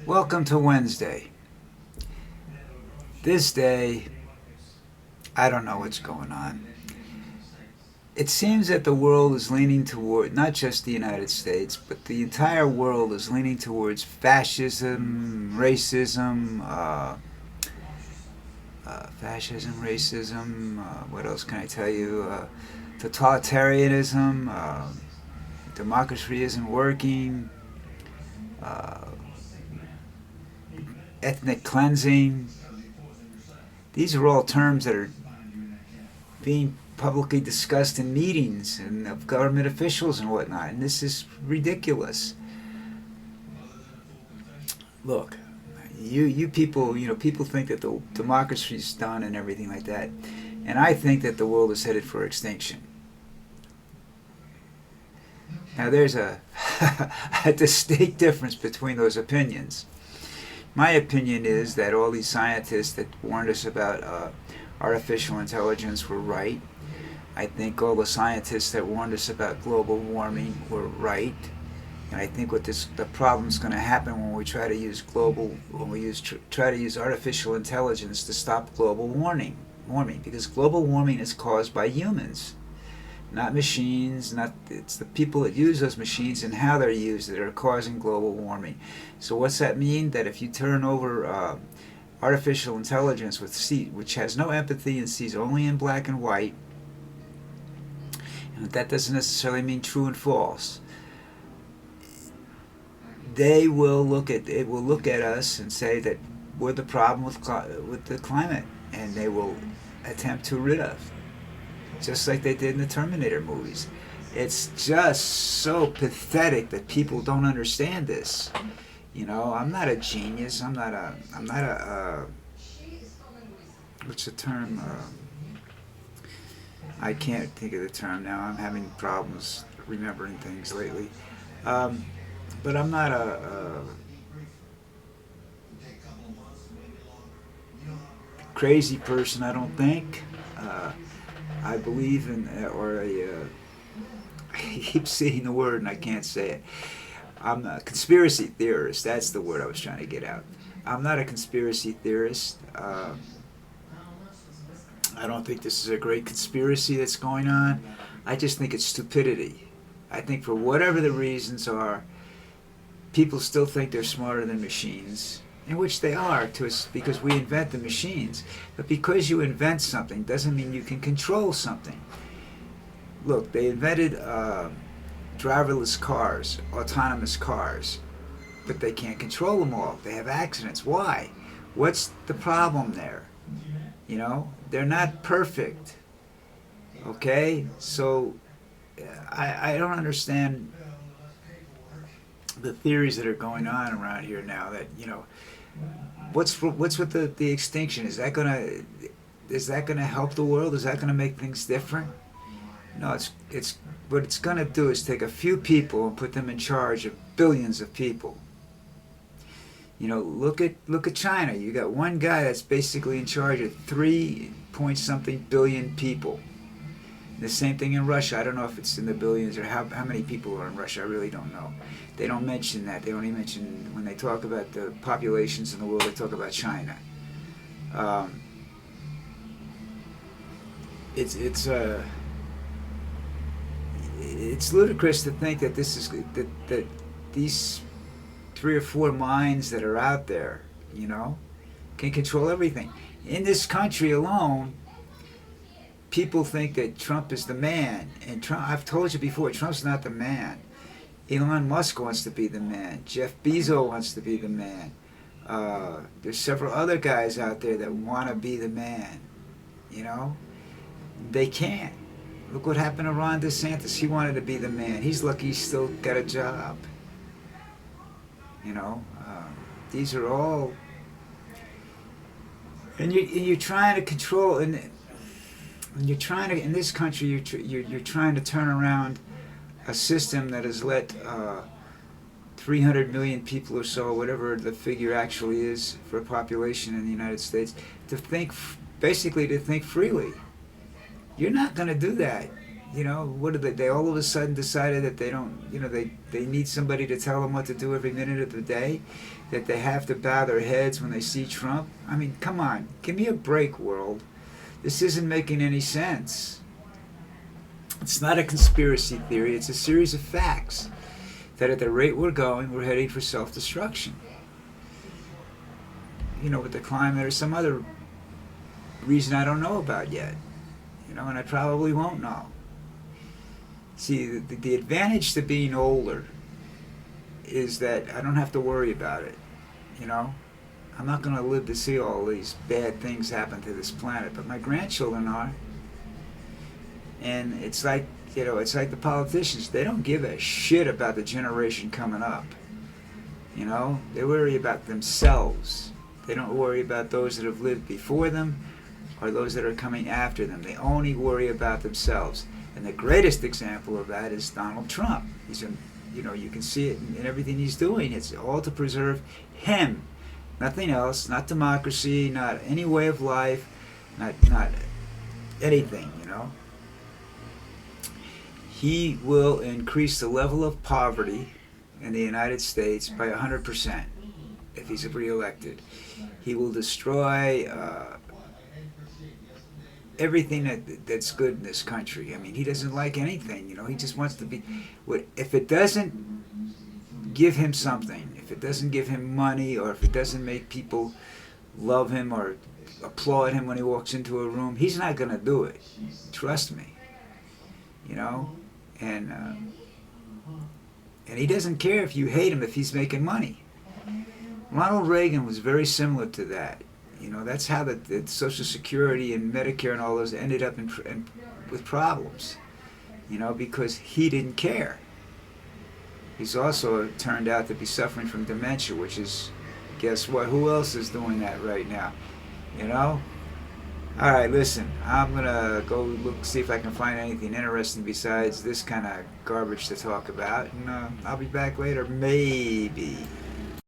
Welcome to Wednesday. This day, I don't know what's going on. It seems that the world is leaning toward, not just the United States, but the entire world is leaning towards fascism, racism, what else can I tell you? Totalitarianism, democracy isn't working, uh, ethnic cleansing. These are all terms that are being publicly discussed in meetings and of government officials and whatnot, and this is ridiculous. Look, you people, people think that the democracy's done and everything like that, and I think that the world is headed for extinction. Now, there's a a distinct difference between those opinions. My opinion is that all these scientists that warned us about artificial intelligence were right. I think all the scientists that warned us about global warming were right. And I think the problem's going to happen when we try to use try to use artificial intelligence to stop global warming, because global warming is caused by humans, not machines. Not It's the people that use those machines and how they're used that are causing global warming. So what's that mean? That if you turn over artificial intelligence which has no empathy and sees only in black and white, and that doesn't necessarily mean true and false. They will look at us and say that we're the problem with the climate, and they will attempt to rid us, just like they did in the Terminator movies. It's just so pathetic that people don't understand this. I'm not a genius. I'm not a what's the term? I can't think of the term now. I'm having problems remembering things lately. Um, but I'm not a crazy person, I don't think. I believe in, I keep saying the word and I can't say it. I'm a conspiracy theorist. That's the word I was trying to get out. I'm not a conspiracy theorist. I don't think this is a great conspiracy that's going on. I just think it's stupidity. I think for whatever the reasons are, people still think they're smarter than machines, in which they are to us because we invent the machines. But because you invent something doesn't mean you can control something. Look, they invented driverless cars, autonomous cars, but they can't control them all. They have accidents. Why? What's the problem there? They're not perfect. Okay? So I don't understand the theories that are going on around here now that, what's with the extinction? Is that gonna help the world? Is that gonna make things different? No, it's what it's gonna do is take a few people and put them in charge of billions of people. Look at China. You got one guy that's basically in charge of 3 point something billion people. The same thing in Russia. I don't know if it's in the billions or how many people are in Russia. I really don't know. They don't mention that. They only mention, when they talk about the populations in the world, they talk about China. Um, it's ludicrous to think that that these 3 or 4 minds that are out there, can control everything. In this country alone, people think that Trump is the man, and I've told you before, Trump's not the man. Elon Musk wants to be the man. Jeff Bezos wants to be the man. There's several other guys out there that want to be the man. They can't. Look what happened to Ron DeSantis. He wanted to be the man. He's lucky he's still got a job. These are all, and you're trying to control, and you're trying to, in this country, you're trying to turn around a system that has let 300 million people or so, whatever the figure actually is for a population in the United States, to think freely. You're not going to do that. You know, what did they all of a sudden decided that they don't, you know, they need somebody to tell them what to do every minute of the day, that they have to bow their heads when they see Trump? I mean, come on, give me a break, world. This isn't making any sense. It's not a conspiracy theory, it's a series of facts that at the rate we're going, we're heading for self-destruction. You know, with the climate or some other reason I don't know about yet. You know, and I probably won't know. See, the advantage to being older is that I don't have to worry about it. You know, I'm not going to live to see all these bad things happen to this planet, but my grandchildren are. And it's like, you know, it's like the politicians. They don't give a shit about the generation coming up. You know, they worry about themselves. They don't worry about those that have lived before them or those that are coming after them. They only worry about themselves. And the greatest example of that is Donald Trump. He's a, you know, you can see it in everything he's doing. It's all to preserve him, nothing else. Not democracy, not any way of life, not anything. You know, he will increase the level of poverty in the United States by 100% if he's reelected. He will destroy everything that's good in this country. I mean, he doesn't like anything, you know. He just wants to be. If it doesn't give him something, if it doesn't give him money, or if it doesn't make people love him or applaud him when he walks into a room, he's not going to do it. Trust me. You know, and he doesn't care if you hate him if he's making money. Ronald Reagan was very similar to that. You know, that's how the Social Security and Medicare and all those ended up with problems. You know, because he didn't care. He's also turned out to be suffering from dementia, which is, guess what? Who else is doing that right now? You know? All right, listen, I'm going to go look, see if I can find anything interesting besides this kind of garbage to talk about. And I'll be back later, maybe.